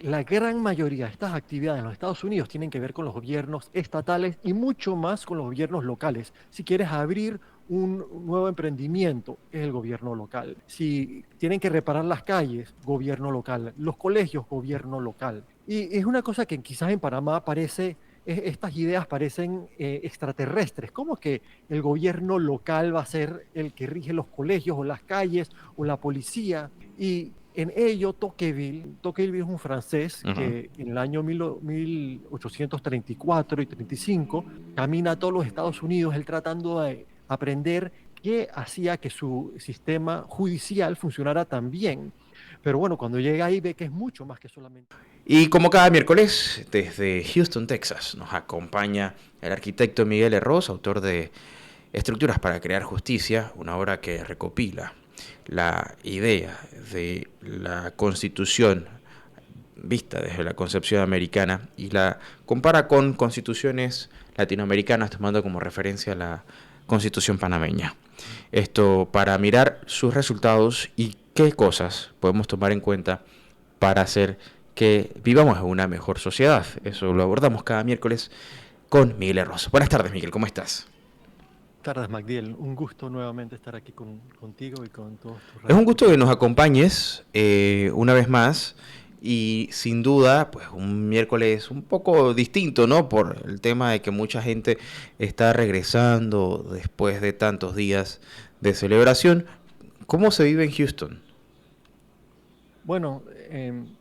la gran mayoría de estas actividades en los Estados Unidos tienen que ver con los gobiernos estatales y mucho más con los gobiernos locales. Si quieres abrir un nuevo emprendimiento, es el gobierno local. Si tienen que reparar las calles, gobierno local. Los colegios, gobierno local. Y es una cosa que quizás en Panamá parece, estas ideas parecen extraterrestres. ¿Cómo que el gobierno local va a ser el que rige los colegios o las calles o la policía? Y en ello, Tocqueville es un francés Ujú. que en el año 1834 y 35 camina a todos los Estados Unidos, él tratando de aprender qué hacía que su sistema judicial funcionara tan bien. Pero bueno, cuando llega ahí ve que es mucho más que solamente... Y como cada miércoles, desde Houston, Texas, nos acompaña el arquitecto Miguel Herroz, autor de Estructuras para Crear Justicia, una obra que recopila la idea de la Constitución vista desde la concepción americana y la compara con constituciones latinoamericanas, tomando como referencia la Constitución panameña. Esto para mirar sus resultados y qué cosas podemos tomar en cuenta para hacer que vivamos en una mejor sociedad. Eso lo abordamos cada miércoles con Miguel Herroz. Buenas tardes, Miguel, ¿cómo estás? Tardes, Magdiel. Un gusto nuevamente estar aquí contigo y con todos tus Es un gusto que radioescuchas. nos acompañes una vez más y sin duda, pues un miércoles un poco distinto, ¿no? Por el tema de que mucha gente está regresando después de tantos días de celebración. ¿Cómo se vive en Houston? Bueno,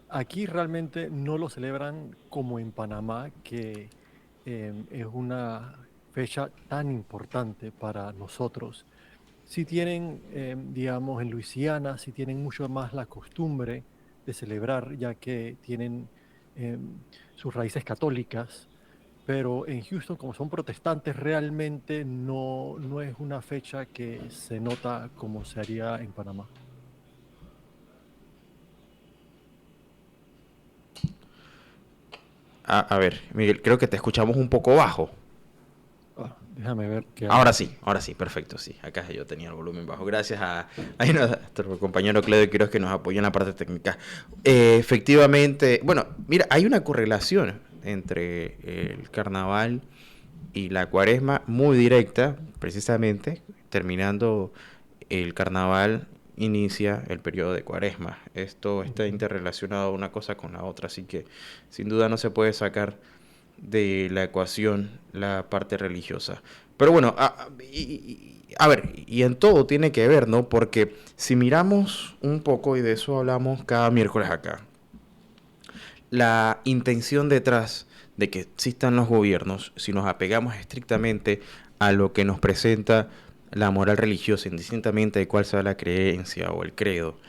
aquí realmente no lo celebran como en Panamá, que es una fecha tan importante para nosotros. Sí tienen, digamos, en Luisiana, sí tienen mucho más la costumbre de celebrar, ya que tienen sus raíces católicas, pero en Houston, como son protestantes, realmente no es una fecha que se nota como se haría en Panamá. A ver, Miguel, creo que te escuchamos un poco bajo. Déjame ver qué hago. Ahora sí, perfecto, sí. Acá yo tenía el volumen bajo. Gracias a nuestro compañero Claudio Quiroz que nos apoyó en la parte técnica. Efectivamente, bueno, mira, hay una correlación entre el carnaval y la cuaresma muy directa, precisamente, terminando el carnaval inicia el periodo de cuaresma. Esto está Ujú. interrelacionado una cosa con la otra, así que sin duda no se puede sacar de la ecuación la parte religiosa. Pero bueno, a ver, y en todo tiene que ver, ¿no? Porque si miramos un poco, y de eso hablamos cada miércoles acá, la intención detrás de que existan los gobiernos, si nos apegamos estrictamente a lo que nos presenta la moral religiosa, indistintamente de cuál sea la creencia o el credo,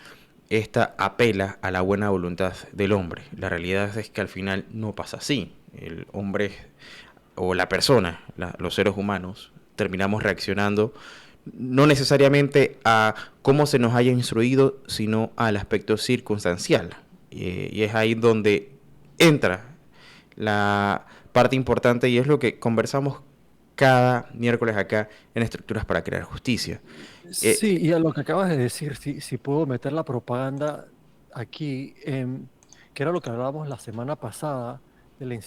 esta apela a la buena voluntad del hombre. La realidad es que al final no pasa así. El hombre o la persona, los seres humanos, terminamos reaccionando no necesariamente a cómo se nos haya instruido, sino al aspecto circunstancial. Y es ahí donde entra la parte importante y es lo que conversamos cada miércoles acá en Estructuras para Crear Justicia. Sí, y a lo que acabas de decir, si puedo meter la propaganda aquí, que era lo que hablábamos la semana pasada del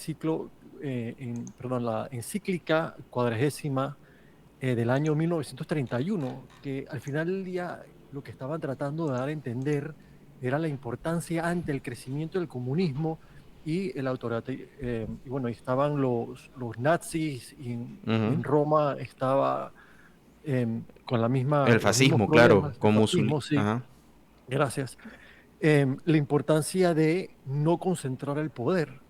perdón, la encíclica cuadragésima del año 1931, que al final del día lo que estaban tratando de dar a entender era la importancia ante el crecimiento del comunismo y el autoritarismo. Y bueno, ahí estaban los nazis y Uh-huh. en Roma estaba con El los mismos fascismo, claro, problemas, el con Mussolini. fascismo, sí, Ajá. gracias. La importancia de no concentrar el poder,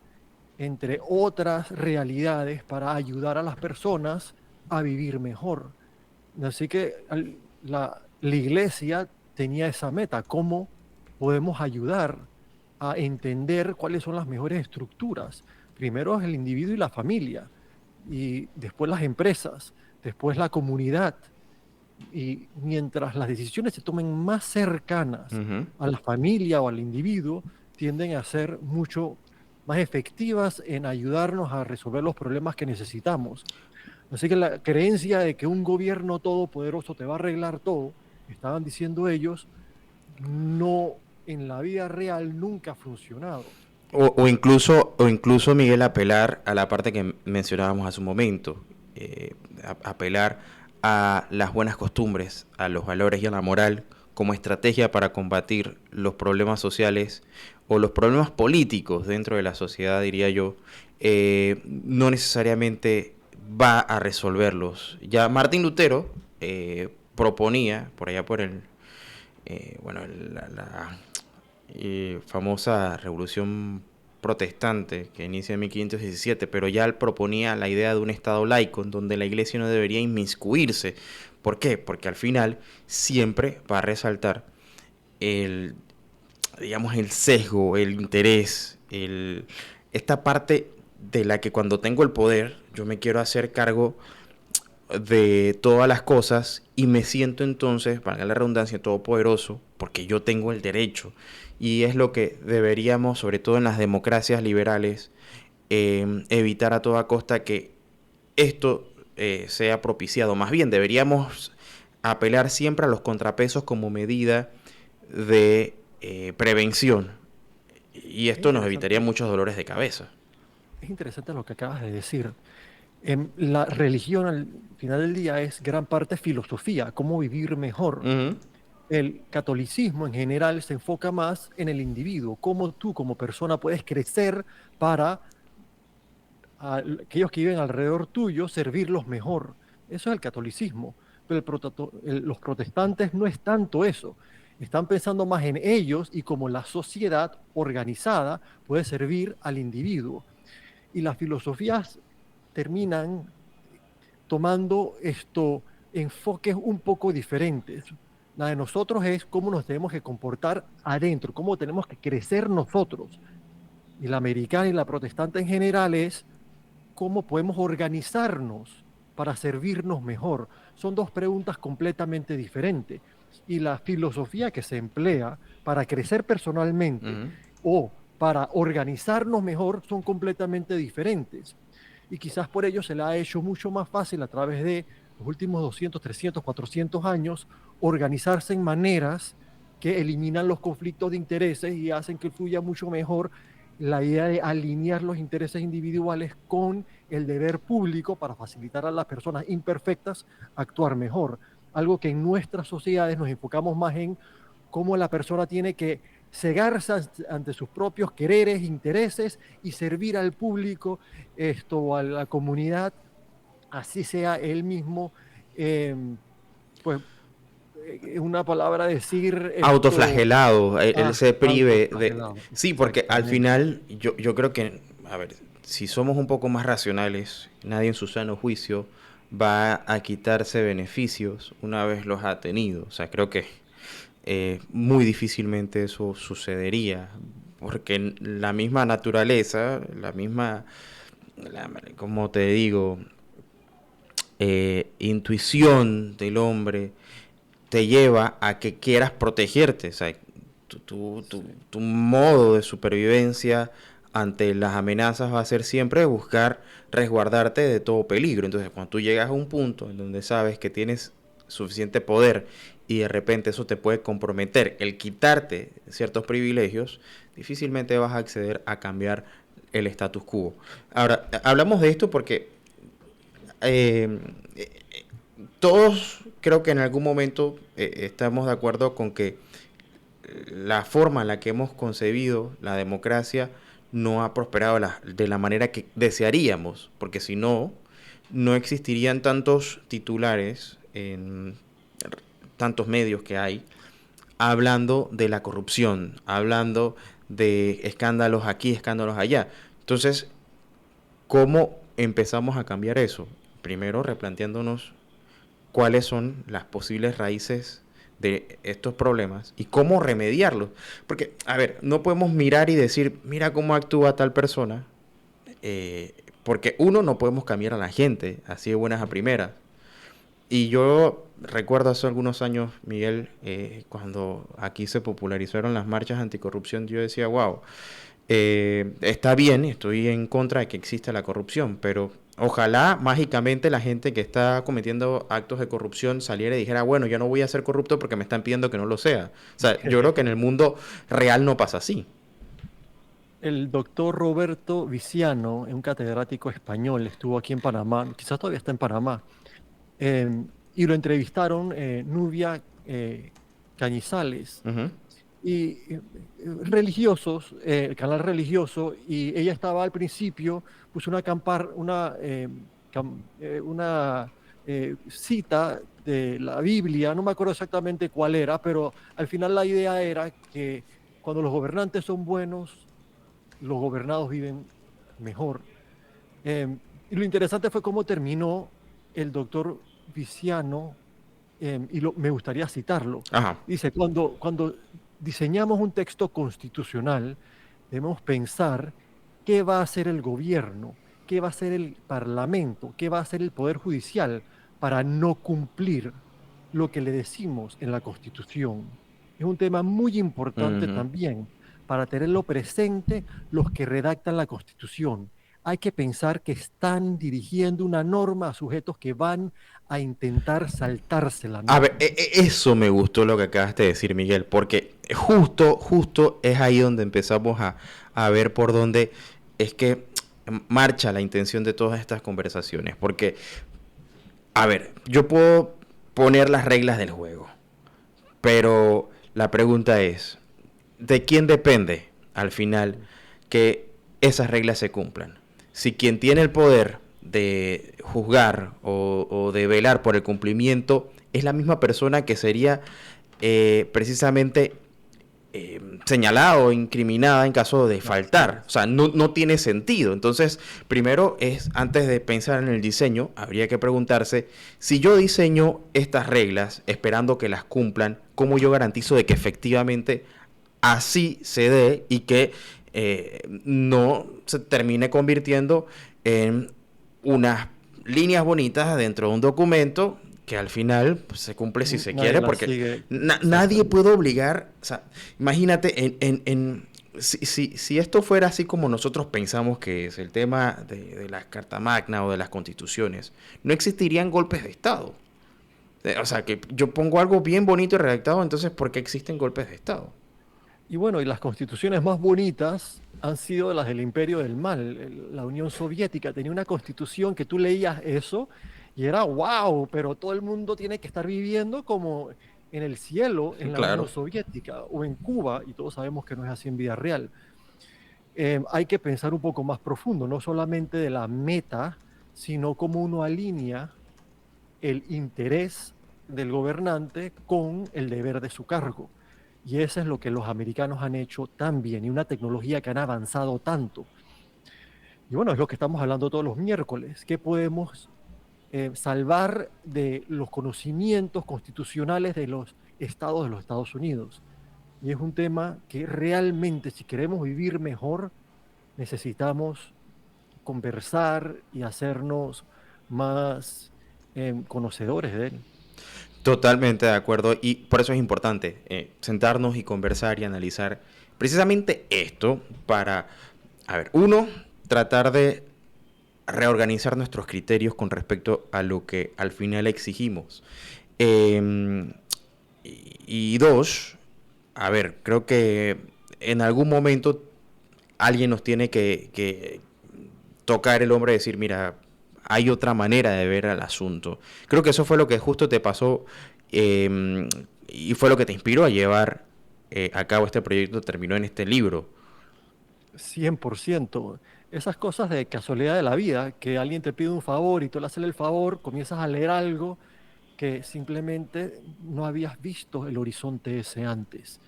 entre otras realidades, para ayudar a las personas a vivir mejor. Así que la iglesia tenía esa meta, cómo podemos ayudar a entender cuáles son las mejores estructuras. Primero es el individuo y la familia, y después las empresas, después la comunidad, y mientras las decisiones se tomen más cercanas Uh-huh. a la familia o al individuo, tienden a ser mucho más efectivas en ayudarnos a resolver los problemas que necesitamos. Así que la creencia de que un gobierno todopoderoso te va a arreglar todo, estaban diciendo ellos, no, en la vida real nunca ha funcionado. o incluso, Miguel, apelar a la parte que mencionábamos hace un momento, apelar a las buenas costumbres, a los valores y a la moral como estrategia para combatir los problemas sociales o los problemas políticos dentro de la sociedad, diría yo, no necesariamente va a resolverlos. Ya Martín Lutero proponía, por allá por la famosa revolución protestante que inicia en 1517, pero ya él proponía la idea de un estado laico en donde la iglesia no debería inmiscuirse. ¿Por qué? Porque al final siempre va a resaltar el, digamos, el sesgo, el interés, esta parte de la que cuando tengo el poder yo me quiero hacer cargo de todas las cosas y me siento entonces, valga la redundancia, todopoderoso, porque yo tengo el derecho. Y es lo que deberíamos, sobre todo en las democracias liberales, evitar a toda costa que esto sea propiciado. Más bien, deberíamos apelar siempre a los contrapesos como medida de prevención. Y Es esto nos evitaría interesante, muchos dolores de cabeza. es interesante lo que acabas de decir. La religión al final del día es gran parte filosofía, cómo vivir mejor. Ujú. El catolicismo en general se enfoca más en el individuo, cómo tú como persona puedes crecer para aquellos que viven alrededor tuyo, servirlos mejor. Eso es el catolicismo. Pero los protestantes no es tanto eso. Están pensando más en ellos y cómo la sociedad organizada puede servir al individuo. Y las filosofías terminan tomando enfoques un poco diferentes. La de nosotros es cómo nos tenemos que comportar adentro, cómo tenemos que crecer nosotros. Y la americana y la protestante en general es cómo podemos organizarnos para servirnos mejor. Son dos preguntas completamente diferentes. Y la filosofía que se emplea para crecer personalmente Ujú. o para organizarnos mejor son completamente diferentes. Y quizás por ello se le ha hecho mucho más fácil a través de los últimos 200, 300, 400 años organizarse en maneras que eliminan los conflictos de intereses y hacen que fluya mucho mejor la idea de alinear los intereses individuales con el deber público para facilitar a las personas imperfectas actuar mejor. Algo que en nuestras sociedades nos enfocamos más en cómo la persona tiene que cegarse ante sus propios quereres, intereses y servir al público, a la comunidad, así sea él mismo, eh, pues una palabra decir Autoflagelado, él se prive de... autoflagelado, Sí, porque al exactamente. final yo creo que, a ver, si somos un poco más racionales, nadie en su sano juicio va a quitarse beneficios una vez los ha tenido. O sea, creo que muy difícilmente eso sucedería, porque la misma naturaleza, como te digo, intuición del hombre te lleva a que quieras protegerte. O sea, tu modo de supervivencia ante las amenazas va a ser siempre buscar resguardarte de todo peligro. Entonces, cuando tú llegas a un punto en donde sabes que tienes suficiente poder y de repente eso te puede comprometer, el quitarte ciertos privilegios, difícilmente vas a acceder a cambiar el status quo. Ahora, hablamos de esto porque eh, todos creo que en algún momento estamos de acuerdo con que la forma en la que hemos concebido la democracia no ha prosperado de la manera que desearíamos, porque si no, no existirían tantos titulares en tantos medios que hay hablando de la corrupción, hablando de escándalos aquí, escándalos allá. Entonces, ¿cómo empezamos a cambiar eso? Primero, replanteándonos cuáles son las posibles raíces de estos problemas y cómo remediarlos. Porque, a ver, no podemos mirar y decir, mira cómo actúa tal persona, porque uno, no podemos cambiar a la gente, así de buenas a primeras. Y yo recuerdo hace algunos años, Miguel, cuando aquí se popularizaron las marchas anticorrupción, yo decía, wow, está bien, estoy en contra de que exista la corrupción, pero ojalá mágicamente la gente que está cometiendo actos de corrupción saliera y dijera, bueno, yo no voy a ser corrupto porque me están pidiendo que no lo sea. O sea, yo creo que en el mundo real no pasa así. el doctor Roberto Viciano, un catedrático español, estuvo aquí en Panamá, quizás todavía está en Panamá, y lo entrevistaron Nubia Cañizales, Ujú. y religiosos, el canal religioso, y ella estaba al principio, puso una cita de la Biblia, no me acuerdo exactamente cuál era, pero al final la idea era que cuando los gobernantes son buenos, los gobernados viven mejor. Y lo interesante fue cómo terminó el doctor Viciano, me gustaría citarlo. Ajá. Dice, cuando diseñamos un texto constitucional, debemos pensar qué va a hacer el gobierno, qué va a hacer el parlamento, qué va a hacer el poder judicial para no cumplir lo que le decimos en la Constitución. Es un tema muy importante Ujú. también para tenerlo presente los que redactan la Constitución. Hay que pensar que están dirigiendo una norma a sujetos que van a intentar saltarse la A ver, norma. eso me gustó lo que acabaste de decir, Miguel, porque justo es ahí donde empezamos a ver por dónde es que marcha la intención de todas estas conversaciones. Porque, a ver, yo puedo poner las reglas del juego, pero la pregunta es, ¿de quién depende al final que esas reglas se cumplan? Si quien tiene el poder de juzgar o de velar por el cumplimiento es la misma persona que sería precisamente señalada o incriminada en caso de Así faltar. O es. sea, no tiene sentido. Entonces, primero es, antes de pensar en el diseño, habría que preguntarse, si yo diseño estas reglas esperando que las cumplan, ¿cómo yo garantizo de que efectivamente así se dé y que no se termine convirtiendo en unas líneas bonitas dentro de un documento que al final pues, se cumple si se Nadie quiere, la porque sigue nadie exactamente. puede obligar, o sea, imagínate, si esto fuera así como nosotros pensamos que es el tema de la Carta Magna o de las constituciones, no existirían golpes de Estado. O sea, que yo pongo algo bien bonito y redactado, entonces, ¿por qué existen golpes de Estado? Y bueno, y las constituciones más bonitas han sido las del Imperio del Mal. La Unión Soviética tenía una constitución que tú leías eso y era wow, pero todo el mundo tiene que estar viviendo como en el cielo, en la Unión Claro. Soviética o en Cuba, y todos sabemos que no es así en vida real. Hay que pensar un poco más profundo, no solamente de la meta, sino cómo uno alinea el interés del gobernante con el deber de su cargo. Y eso es lo que los americanos han hecho tan bien y una tecnología que han avanzado tanto. Y bueno, es lo que estamos hablando todos los miércoles. ¿Qué podemos salvar de los conocimientos constitucionales de los estados de los Estados Unidos? Y es un tema que realmente, si queremos vivir mejor, necesitamos conversar y hacernos más conocedores de él. Totalmente de acuerdo y por eso es importante sentarnos y conversar y analizar precisamente esto para, a ver, uno, tratar de reorganizar nuestros criterios con respecto a lo que al final exigimos. Eh, y dos, a ver, creo que en algún momento alguien nos tiene que tocar el hombro y decir, mira, hay otra manera de ver al asunto. Creo que eso fue lo que justo te pasó y fue lo que te inspiró a llevar a cabo este proyecto, terminó en este libro. 100%. Esas cosas de casualidad de la vida, que alguien te pide un favor y tú le haces el favor, comienzas a leer algo que simplemente no habías visto el horizonte ese antes.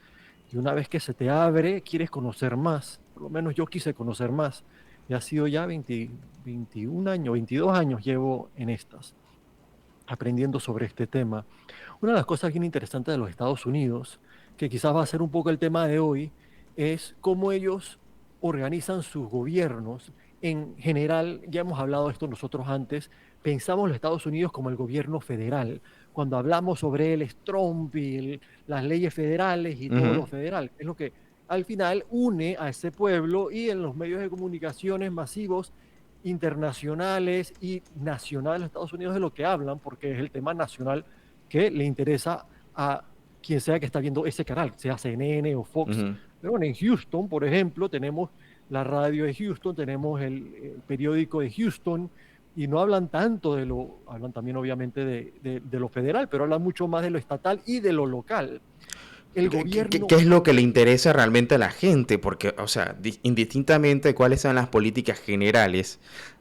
Y una vez que se te abre, quieres conocer más. Por lo menos yo quise conocer más. Y ha sido ya 21 años, 22 años llevo en estas, aprendiendo sobre este tema. Una de las cosas bien interesantes de los Estados Unidos, que quizás va a ser un poco el tema de hoy, es cómo ellos organizan sus gobiernos. En general, ya hemos hablado de esto nosotros antes, pensamos los Estados Unidos como el gobierno federal. Cuando hablamos sobre él es Trump y las leyes federales y todo Ujú. lo federal. Es lo que al final une a ese pueblo y en los medios de comunicaciones masivos internacionales y nacionales de Estados Unidos de lo que hablan, porque es el tema nacional que le interesa a quien sea que está viendo ese canal, sea CNN o Fox. Ujú. Pero bueno, en Houston, por ejemplo, tenemos la radio de Houston, tenemos el periódico de Houston, y no hablan tanto de lo, hablan también obviamente de lo federal, pero hablan mucho más de lo estatal y de lo local. El ¿Qué gobierno, es lo que le interesa realmente a la gente? Porque, o sea, indistintamente de cuáles sean las políticas generales,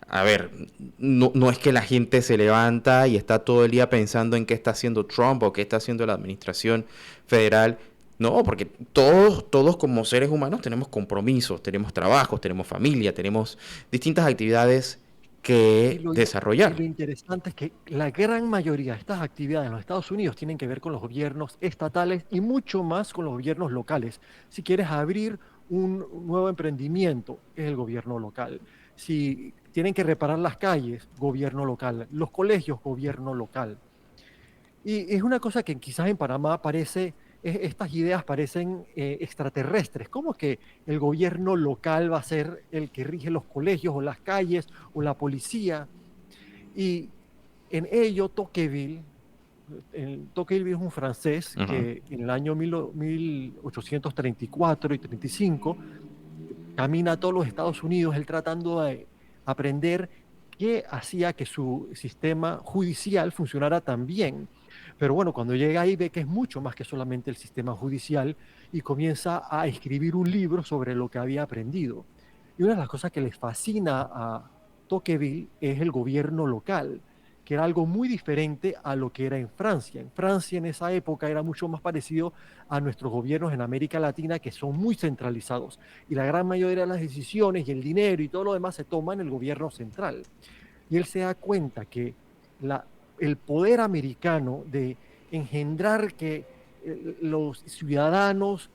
a ver, no es que la gente se levanta y está todo el día pensando en qué está haciendo Trump o qué está haciendo la administración federal. No, porque todos como seres humanos tenemos compromisos, tenemos trabajos, tenemos familia, tenemos distintas actividades y que lo, y desarrollar. lo interesante es que la gran mayoría de estas actividades en los Estados Unidos tienen que ver con los gobiernos estatales y mucho más con los gobiernos locales. Si quieres abrir un nuevo emprendimiento, es el gobierno local. Si tienen que reparar las calles, gobierno local. Los colegios, gobierno local. Y es una cosa que quizás en Panamá parece, estas ideas parecen extraterrestres. ¿Cómo que el gobierno local va a ser el que rige los colegios o las calles o la policía? Y en ello, Tocqueville es un francés Ujú. que en el año 1834 y 35 camina a todos los Estados Unidos, él tratando de aprender qué hacía que su sistema judicial funcionara tan bien. Pero bueno, cuando llega ahí ve que es mucho más que solamente el sistema judicial y comienza a escribir un libro sobre lo que había aprendido. Y una de las cosas que les fascina a Tocqueville es el gobierno local, que era algo muy diferente a lo que era en Francia. En Francia en esa época era mucho más parecido a nuestros gobiernos en América Latina, que son muy centralizados y la gran mayoría de las decisiones y el dinero y todo lo demás se toma en el gobierno central. Y él se da cuenta que la, el poder americano de engendrar que los ciudadanos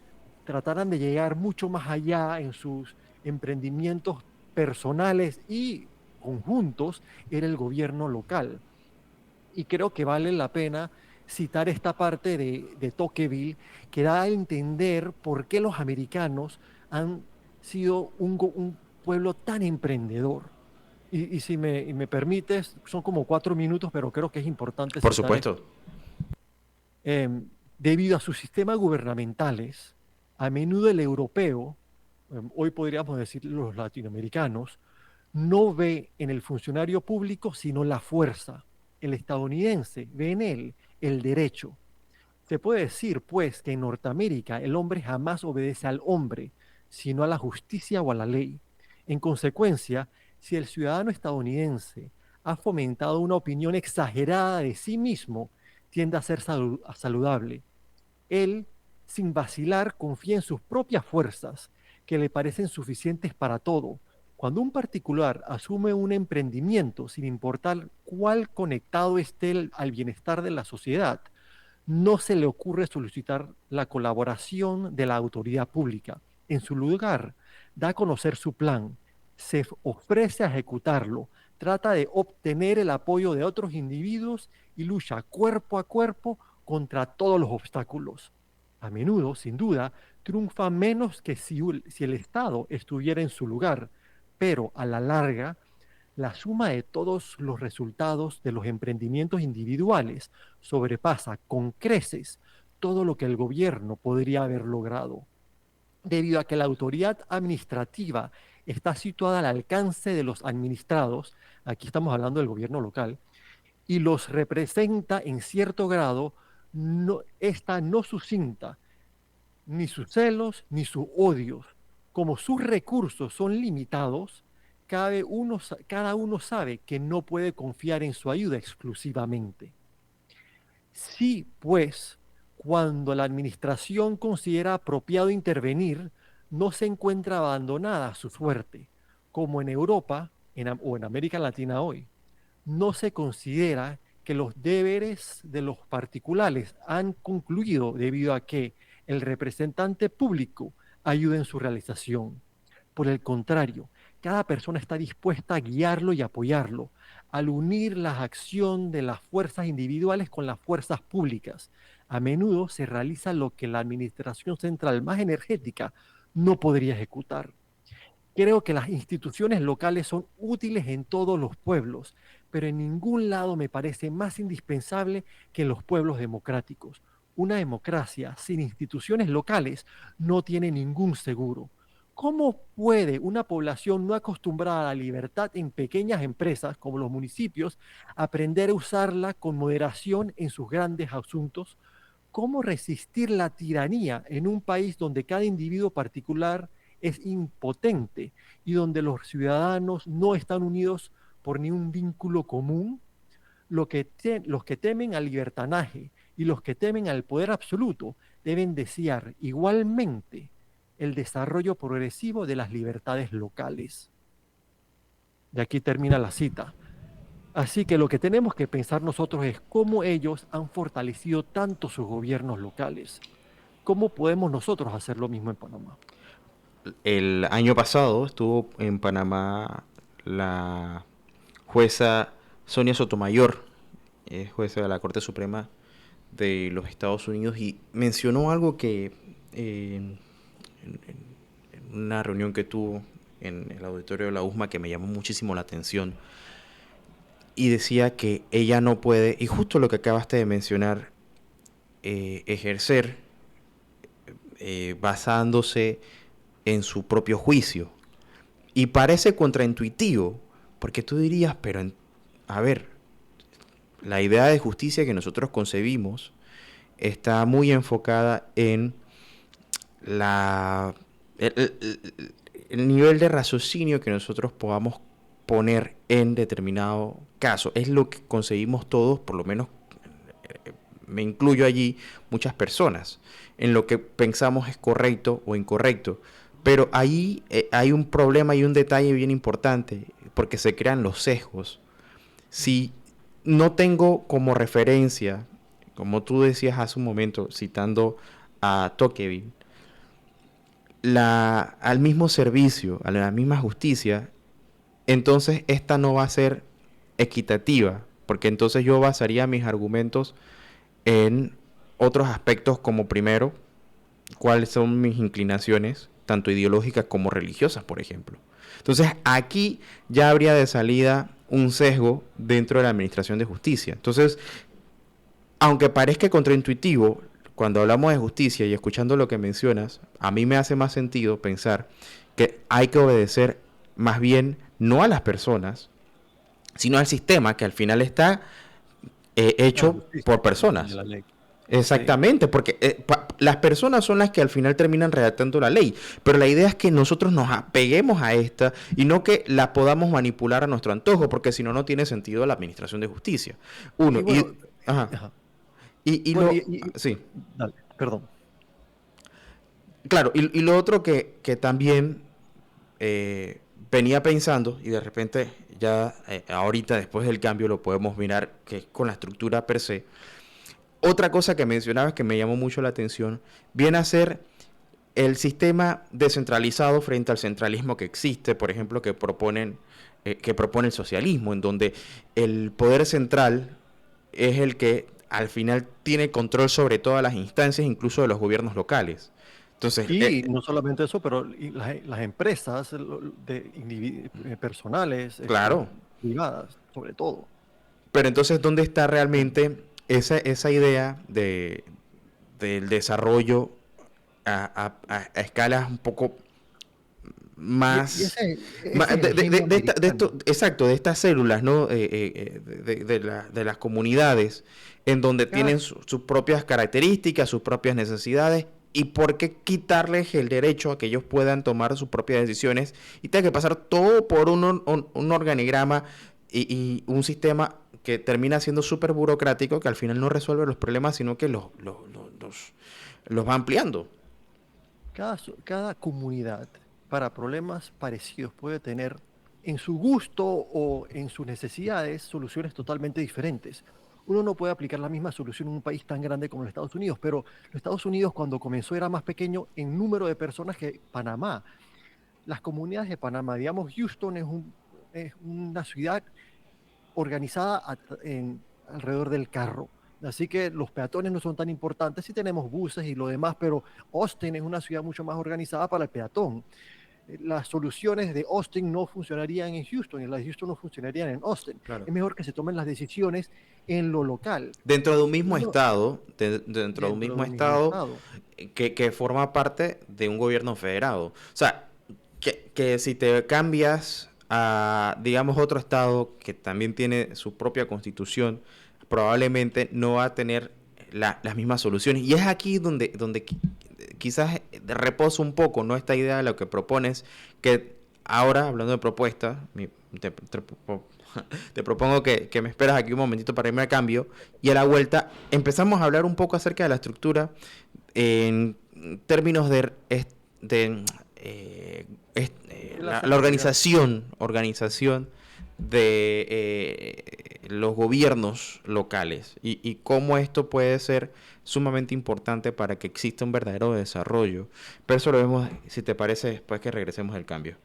trataran de llegar mucho más allá en sus emprendimientos personales y conjuntos era el gobierno local. Y creo que vale la pena citar esta parte de Tocqueville que da a entender por qué los americanos han sido un pueblo tan emprendedor. Y si me permites, son como 4 minutos, pero creo que es importante Por citar esto. supuesto. Debido a sus sistemas gubernamentales, a menudo el europeo, hoy podríamos decir los latinoamericanos, no ve en el funcionario público sino la fuerza. El estadounidense ve en él el derecho. Se puede decir, pues, que en Norteamérica el hombre jamás obedece al hombre, sino a la justicia o a la ley. En consecuencia, si el ciudadano estadounidense ha fomentado una opinión exagerada de sí mismo, tiende a ser saludable. Él, sin vacilar, confía en sus propias fuerzas, que le parecen suficientes para todo. Cuando un particular asume un emprendimiento, sin importar cuál conectado esté al bienestar de la sociedad, no se le ocurre solicitar la colaboración de la autoridad pública. En su lugar, da a conocer su plan, se ofrece a ejecutarlo, trata de obtener el apoyo de otros individuos y lucha cuerpo a cuerpo contra todos los obstáculos. A menudo, sin duda, triunfa menos que si el Estado estuviera en su lugar, pero a la larga la suma de todos los resultados de los emprendimientos individuales sobrepasa con creces todo lo que el gobierno podría haber logrado, debido a que la autoridad administrativa está situada al alcance de los administrados, aquí estamos hablando del gobierno local, y los representa en cierto grado, esta no sucinta ni sus celos ni sus odios. Como sus recursos son limitados, cada uno sabe que no puede confiar en su ayuda exclusivamente. Sí, pues, cuando la administración considera apropiado intervenir, no se encuentra abandonada a su suerte, como en Europa o en América Latina hoy. No se considera que los deberes de los particulares han concluido debido a que el representante público ayuda en su realización. Por el contrario, cada persona está dispuesta a guiarlo y apoyarlo, al unir la acción de las fuerzas individuales con las fuerzas públicas. A menudo se realiza lo que la administración central más energética no podría ejecutar. Creo que las instituciones locales son útiles en todos los pueblos, pero en ningún lado me parece más indispensable que en los pueblos democráticos. Una democracia sin instituciones locales no tiene ningún seguro. ¿Cómo puede una población no acostumbrada a la libertad en pequeñas empresas como los municipios aprender a usarla con moderación en sus grandes asuntos? ¿Cómo resistir la tiranía en un país donde cada individuo particular es impotente y donde los ciudadanos no están unidos por ni un vínculo común? Los que temen al libertinaje y los que temen al poder absoluto deben desear igualmente el desarrollo progresivo de las libertades locales. Y aquí termina la cita. Así que lo que tenemos que pensar nosotros es cómo ellos han fortalecido tanto sus gobiernos locales. ¿Cómo podemos nosotros hacer lo mismo en Panamá? El año pasado estuvo en Panamá la jueza Sonia Sotomayor, es jueza de la Corte Suprema de los Estados Unidos, y mencionó algo que en una reunión que tuvo en el auditorio de la USMA que me llamó muchísimo la atención, y decía que ella no puede, y justo lo que acabaste de mencionar, ejercer basándose en su propio juicio. Y parece contraintuitivo, porque tú dirías, pero a ver, la idea de justicia que nosotros concebimos está muy enfocada en la el nivel de raciocinio que nosotros podamos poner en determinado caso. Es lo que concebimos todos, por lo menos me incluyo allí, muchas personas, en lo que pensamos es correcto o incorrecto. Pero ahí hay un problema y un detalle bien importante, porque se crean los sesgos. Si no tengo como referencia, como tú decías hace un momento, citando a Tocqueville, al mismo servicio, a la misma justicia, entonces esta no va a ser equitativa, porque entonces yo basaría mis argumentos en otros aspectos como primero, cuáles son mis inclinaciones, tanto ideológicas como religiosas, por ejemplo. Entonces aquí ya habría de salida un sesgo dentro de la administración de justicia. Entonces, aunque parezca contraintuitivo, cuando hablamos de justicia y escuchando lo que mencionas, a mí me hace más sentido pensar que hay que obedecer más bien no a las personas, sino al sistema que al final está A la hecho por justicia y a personas. la ley. Sí. Exactamente, porque las personas son las que al final terminan redactando la ley, pero la idea es que nosotros nos apeguemos a esta y no que la podamos manipular a nuestro antojo, porque si no, no tiene sentido la administración de justicia. Uno, Y bueno, ajá, ajá. y Bueno, sí, dale, perdón. claro, y lo otro que también venía pensando, y de repente ya ahorita después del cambio lo podemos mirar, que es con la estructura per se. Otra cosa que mencionabas que me llamó mucho la atención, viene a ser el sistema descentralizado frente al centralismo que existe, por ejemplo, que propone el socialismo, en donde el poder central es el que al final tiene control sobre todas las instancias, incluso de los gobiernos locales. Entonces, Y no solamente eso, pero las empresas personales, claro, privadas, sobre todo. pero entonces, ¿dónde está realmente esa idea del desarrollo a escalas un poco Y más ese es el genio americano. exacto, de estas células, ¿no? De las comunidades, en donde Cada, tienen sus propias características, sus propias necesidades, y por qué quitarles el derecho a que ellos puedan tomar sus propias decisiones y tenga que pasar todo por un organigrama y un sistema que termina siendo súper burocrático, que al final no resuelve los problemas, sino que los va ampliando. cada comunidad para problemas parecidos puede tener en su gusto o en sus necesidades soluciones totalmente diferentes. Uno no puede aplicar la misma solución en un país tan grande como los Estados Unidos, pero los Estados Unidos cuando comenzó era más pequeño en número de personas que Panamá. Las comunidades de Panamá, digamos, Houston es una ciudad organizada alrededor del carro. Así que los peatones no son tan importantes, sí tenemos buses y lo demás, pero Austin es una ciudad mucho más organizada para el peatón. Las soluciones de Austin no funcionarían en Houston y las de Houston no funcionarían en Austin. Claro. Es mejor que se tomen las decisiones en lo local. Dentro de un mismo Uno estado, dentro de un dentro de mismo un mismo estado estado. que forma parte de un gobierno federado. O sea, que si te cambias a, digamos, otro estado que también tiene su propia constitución, probablemente no va a tener las mismas soluciones. Y es aquí donde quizás reposo un poco, ¿no? Esta idea de lo que propones, que ahora, hablando de propuestas, te propongo que me esperas aquí un momentito para irme al cambio, y a la vuelta empezamos a hablar un poco acerca de la estructura en términos de De la la seguridad. organización de los gobiernos locales y cómo esto puede ser sumamente importante para que exista un verdadero desarrollo. Pero eso lo vemos, si te parece, después que regresemos del cambio.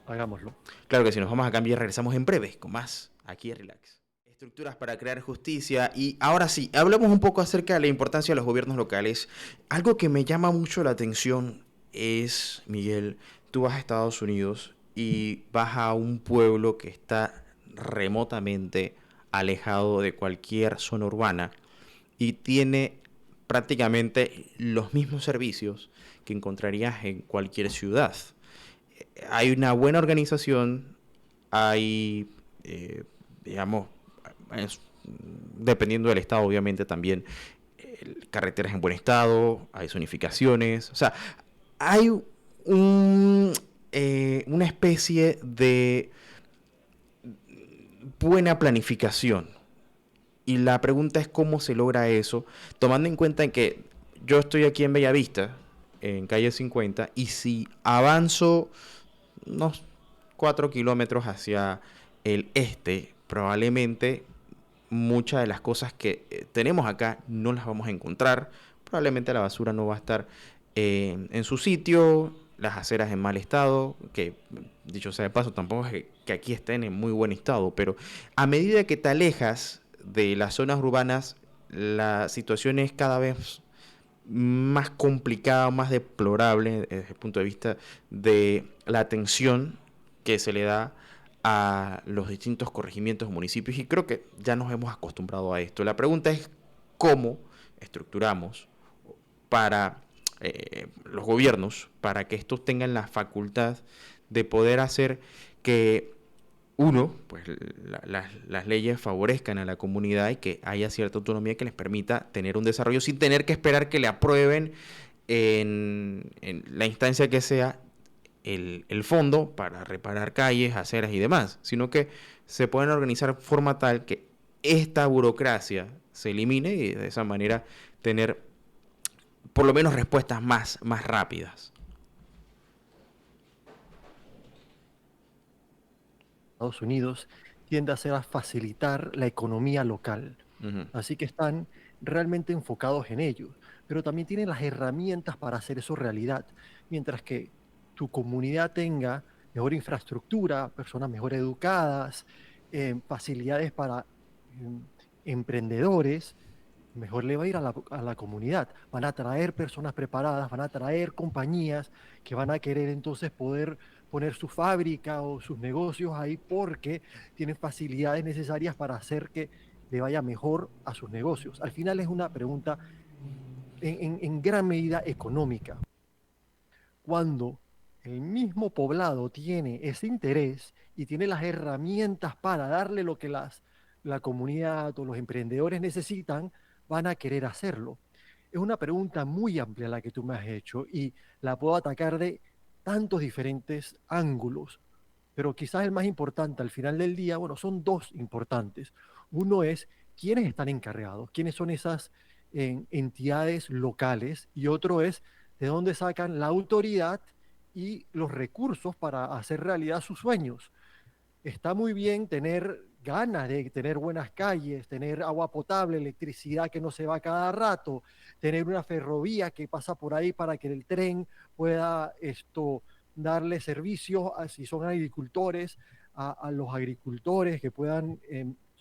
Hagámoslo. Claro que si nos vamos a cambiar, regresamos en breve con más aquí en Relax. Estructuras para crear justicia. Y ahora sí, hablemos un poco acerca de la importancia de los gobiernos locales. Algo que me llama mucho la atención es, Miguel, tú vas a Estados Unidos y vas a un pueblo que está remotamente alejado de cualquier zona urbana y tiene prácticamente los mismos servicios que encontrarías en cualquier ciudad. Hay una buena organización, hay, digamos, es- dependiendo del estado, obviamente también, carreteras en buen estado, hay zonificaciones, o sea, hay una especie de buena planificación. Y la pregunta es cómo se logra eso, tomando en cuenta en que yo estoy aquí en Bellavista, en calle 50, y si avanzo unos 4 kilómetros hacia el este, probablemente muchas de las cosas que tenemos acá no las vamos a encontrar. Probablemente la basura no va a estar en su sitio, las aceras en mal estado, que dicho sea de paso, tampoco es que aquí estén en muy buen estado, pero a medida que te alejas de las zonas urbanas, la situación es cada vez más complicada, más deplorable desde el punto de vista de la atención que se le da a los distintos corregimientos o municipios, y creo que ya nos hemos acostumbrado a esto. La pregunta es cómo estructuramos para los gobiernos para que estos tengan la facultad de poder hacer que uno, pues las leyes favorezcan a la comunidad y que haya cierta autonomía que les permita tener un desarrollo sin tener que esperar que le aprueben en la instancia que sea el fondo para reparar calles, aceras y demás, sino que se pueden organizar de forma tal que esta burocracia se elimine y de esa manera tener por lo menos respuestas más rápidas. Estados Unidos tiende a hacer a facilitar la economía local. Ujú. Así que están realmente enfocados en ello, pero también tienen las herramientas para hacer eso realidad. Mientras que tu comunidad tenga mejor infraestructura, personas mejor educadas, facilidades para em, emprendedores, mejor le va a ir a la comunidad. Van a atraer personas preparadas, van a atraer compañías que van a querer entonces poder poner su fábrica o sus negocios ahí porque tienen facilidades necesarias para hacer que le vaya mejor a sus negocios. Al final es una pregunta en gran medida económica. Cuando el mismo poblado tiene ese interés y tiene las herramientas para darle lo que la comunidad o los emprendedores necesitan, van a querer hacerlo. Es una pregunta muy amplia la que tú me has hecho y la puedo atacar de tantos diferentes ángulos, pero quizás el más importante al final del día, bueno, son dos importantes. Uno es quiénes están encargados, quiénes son esas entidades locales, y otro es de dónde sacan la autoridad y los recursos para hacer realidad sus sueños. Está muy bien tener ganas de tener buenas calles, tener agua potable, electricidad que no se va cada rato, tener una ferrovía que pasa por ahí para que el tren pueda darle servicios, si son agricultores, a los agricultores que puedan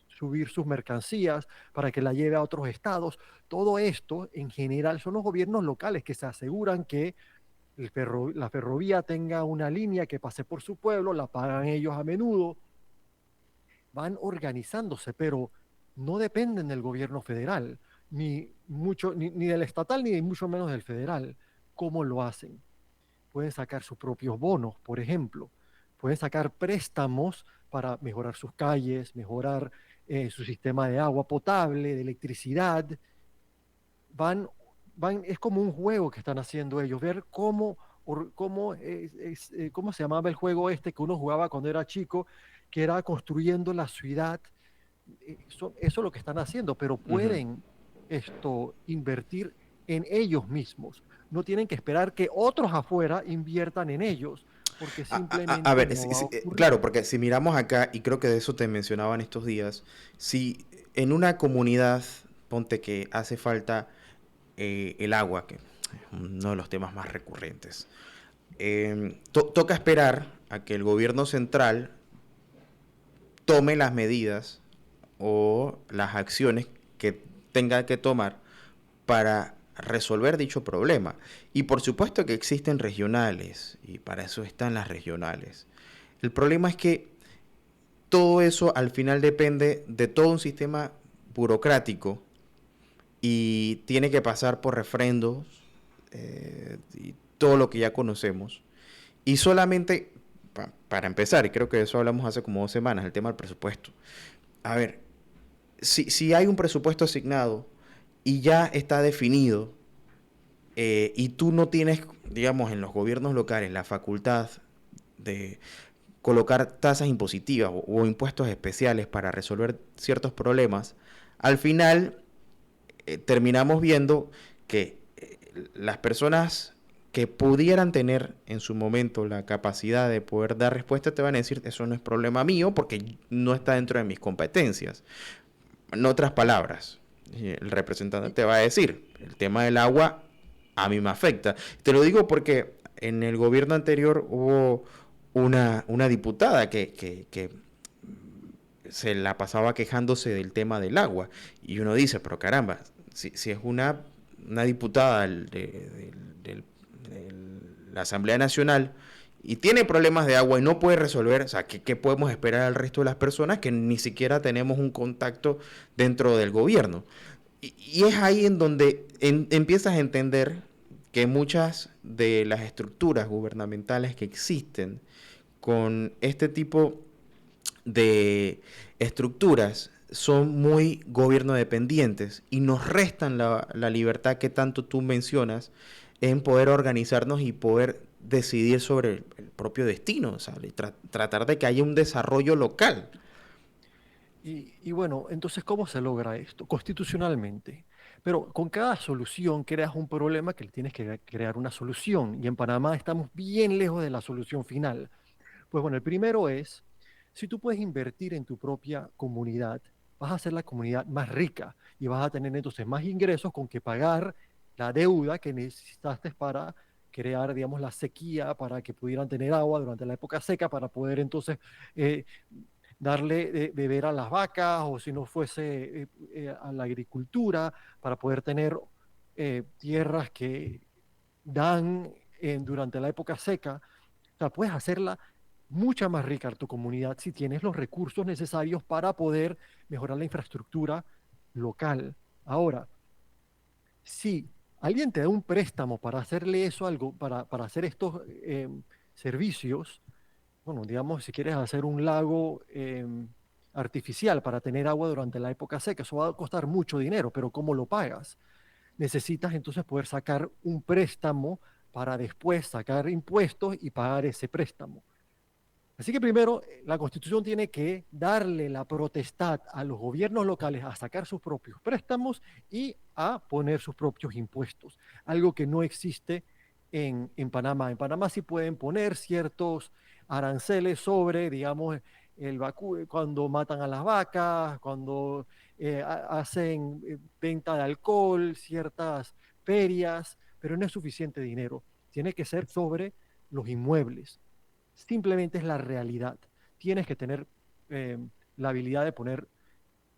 subir sus mercancías para que la lleve a otros estados. Todo esto en general son los gobiernos locales que se aseguran que la ferrovía tenga una línea que pase por su pueblo, la pagan ellos a menudo, van organizándose, pero no dependen del gobierno federal, ni del estatal, ni mucho menos del federal. ¿Cómo lo hacen? pueden sacar sus propios bonos, por ejemplo, pueden sacar préstamos para mejorar sus calles, mejorar su sistema de agua potable, de electricidad. Van, es como un juego que están haciendo ellos, ver cómo se llamaba el juego este que uno jugaba cuando era chico, que era construyendo la ciudad. Eso es lo que están haciendo, pero Ujú. pueden invertir en ellos mismos. No tienen que esperar que otros afuera inviertan en ellos, porque A simplemente ver, no va a ocurrir. claro, porque si miramos acá, y creo que de eso te mencionaban estos días, si en una comunidad, ponte que hace falta el agua, que es uno de los temas más recurrentes, toca esperar a que el gobierno central tome las medidas o las acciones que tenga que tomar para resolver dicho problema. Y por supuesto que existen regionales, y para eso están las regionales. El problema es que todo eso al final depende de todo un sistema burocrático y tiene que pasar por refrendos y todo lo que ya conocemos. Y solamente, para empezar, y creo que de eso hablamos hace como 2 semanas, el tema del presupuesto. A ver, si hay un presupuesto asignado y ya está definido, y tú no tienes, digamos, en los gobiernos locales la facultad de colocar tasas impositivas o impuestos especiales para resolver ciertos problemas, al final terminamos viendo que las personas que pudieran tener en su momento la capacidad de poder dar respuesta te van a decir, eso no es problema mío porque no está dentro de mis competencias. En otras palabras, el representante Y, te va a decir, el tema del agua a mí me afecta. Te lo digo porque en el gobierno anterior hubo una diputada que se la pasaba quejándose del tema del agua. Y uno dice, pero caramba, si es una diputada de la Asamblea Nacional y tiene problemas de agua y no puede resolver, o sea, ¿qué podemos esperar al resto de las personas que ni siquiera tenemos un contacto dentro del gobierno? Y es ahí en donde empiezas a entender que muchas de las estructuras gubernamentales que existen con este tipo de estructuras son muy gobierno dependientes y nos restan la libertad que tanto tú mencionas en poder organizarnos y poder decidir sobre el propio destino, o sea, tratar de que haya un desarrollo local. y bueno, entonces, ¿cómo se logra esto? Constitucionalmente. Pero con cada solución creas un problema que le tienes que crear una solución. Y en Panamá estamos bien lejos de la solución final. Pues bueno, el primero es, si tú puedes invertir en tu propia comunidad, vas a hacer la comunidad más rica y vas a tener entonces más ingresos con que pagar la deuda que necesitaste para crear, digamos, la sequía, para que pudieran tener agua durante la época seca, para poder entonces eh, darle de beber a las vacas o si no fuese a la agricultura, para poder tener tierras que dan durante la época seca. O sea, puedes hacerla mucha más rica tu comunidad si tienes los recursos necesarios para poder mejorar la infraestructura local. Ahora, si alguien te da un préstamo para hacerle eso algo, para hacer estos servicios, bueno, digamos, si quieres hacer un lago artificial para tener agua durante la época seca, eso va a costar mucho dinero, pero ¿cómo lo pagas? Necesitas entonces poder sacar un préstamo para después sacar impuestos y pagar ese préstamo. Así que primero, la Constitución tiene que darle la potestad a los gobiernos locales a sacar sus propios préstamos y a poner sus propios impuestos, algo que no existe en Panamá. En Panamá sí pueden poner ciertos aranceles sobre, digamos, cuando matan a las vacas, cuando hacen venta de alcohol, ciertas ferias, pero no es suficiente dinero. Tiene que ser sobre los inmuebles. Simplemente es la realidad. Tienes que tener eh, la habilidad de poner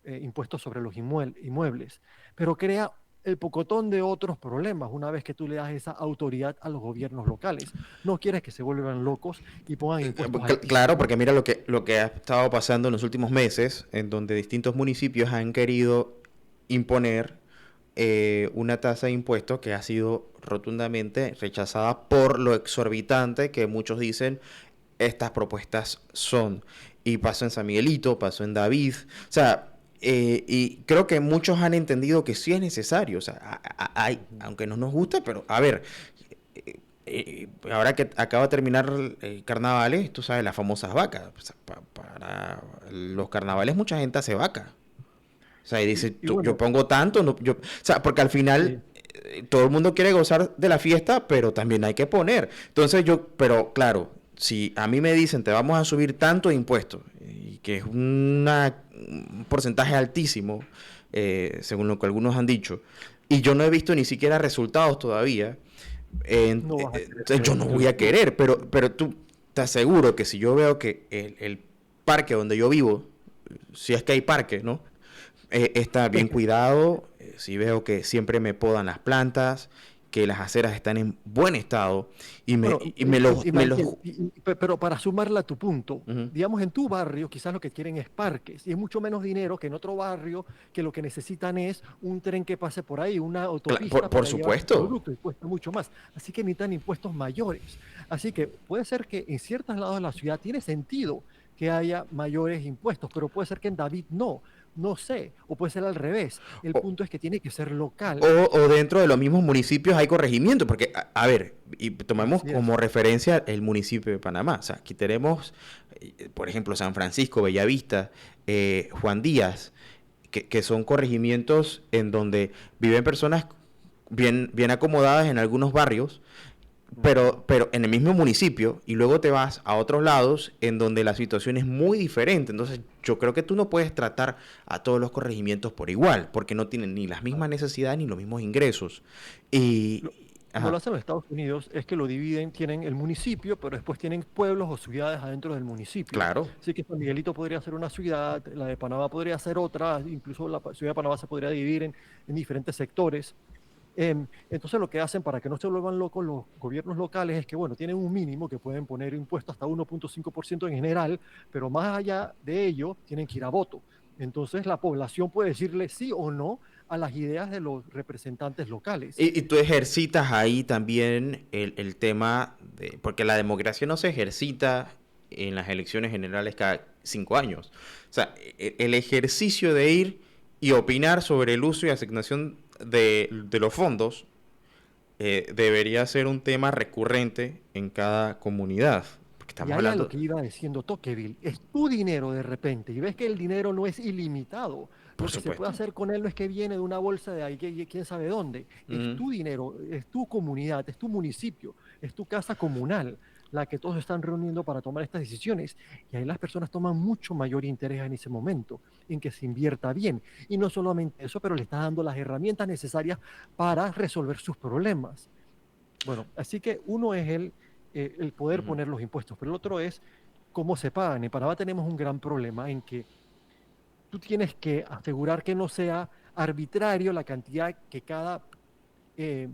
impuestos sobre los inmuebles, pero crea el pocotón de otros problemas una vez que tú le das esa autoridad a los gobiernos locales. No quieres que se vuelvan locos y pongan impuestos Claro, altísimos. porque mira lo que ha estado pasando en los últimos meses, en donde distintos municipios han querido imponer una tasa de impuestos que ha sido rotundamente rechazada por lo exorbitante que muchos dicen estas propuestas son. Y pasó en San Miguelito, pasó en David. O sea, y creo que muchos han entendido que sí es necesario. O sea, hay, Ujú. aunque no nos guste, pero a ver, ahora que acaba de terminar carnavales, tú sabes, las famosas vacas. O sea, para los carnavales mucha gente hace vaca. O sea, y dice, Y yo bueno, pongo tanto, no, yo, o sea, porque al final sí, todo el mundo quiere gozar de la fiesta, pero también hay que poner. Entonces yo, pero claro, si a mí me dicen te vamos a subir tanto de impuestos, y que es un porcentaje altísimo, según lo que algunos han dicho, y yo no he visto ni siquiera resultados todavía, no vas a querer yo no que voy lo a suba. querer, pero tú te aseguro que si yo veo que el parque donde yo vivo, si es que hay parque, ¿no? Está bien cuidado, si veo que siempre me podan las plantas, que las aceras están en buen estado y me, Bueno, y me los... Me los Michael, pero para sumarle a tu punto, Ujú. digamos, en tu barrio quizás lo que quieren es parques y es mucho menos dinero que en otro barrio que lo que necesitan es un tren que pase por ahí, una autopista Por para llevar sus supuesto. productos y cuesta mucho más. Así que necesitan impuestos mayores. Así que puede ser que en ciertos lados de la ciudad tiene sentido que haya mayores impuestos, pero puede ser que en David no, no sé, o puede ser al revés. El O, punto es que tiene que ser local. o dentro de los mismos municipios hay corregimiento, porque, a ver, y tomemos Así es. como referencia el municipio de Panamá. O sea, aquí tenemos, por ejemplo, San Francisco, Bellavista, Juan Díaz, que son corregimientos en donde viven personas bien acomodadas en algunos barrios, Ujú. pero en el mismo municipio, y luego te vas a otros lados en donde la situación es muy diferente. Entonces, yo creo que tú no puedes tratar a todos los corregimientos por igual, porque no tienen ni las mismas necesidades ni los mismos ingresos. Y, Como lo ajá, hacen los Estados Unidos, es que lo dividen, tienen el municipio, pero después tienen pueblos o ciudades adentro del municipio. claro. Así que San Miguelito podría ser una ciudad, la de Panamá podría ser otra, incluso la ciudad de Panamá se podría dividir en diferentes sectores. Entonces lo que hacen para que no se vuelvan locos los gobiernos locales es que, bueno, tienen un mínimo que pueden poner impuestos hasta 1.5% en general, pero más allá de ello tienen que ir a voto. Entonces la población puede decirle sí o no a las ideas de los representantes locales. Y tú ejercitas ahí también el tema de, porque la democracia no se ejercita en las elecciones generales cada 5 años. O sea, el ejercicio de ir y opinar sobre el uso y asignación de los fondos debería ser un tema recurrente en cada comunidad. Porque Y estamos ahí a lo hablando, que iba diciendo Tocqueville, es tu dinero de repente, y ves que el dinero no es ilimitado. por Lo que se puede supuesto. hacer con él no es que viene de una bolsa de ahí, quién sabe dónde. Es Ujú, tu dinero, es tu comunidad, es tu municipio, es tu casa comunal, la que todos están reuniendo para tomar estas decisiones. Y ahí las personas toman mucho mayor interés en ese momento, en que se invierta bien. Y no solamente eso, pero le está dando las herramientas necesarias para resolver sus problemas. Bueno, así que uno es el poder ujú, poner los impuestos, pero el otro es cómo se pagan. En Panamá tenemos un gran problema en que tú tienes que asegurar que no sea arbitrario la cantidad que cada eh,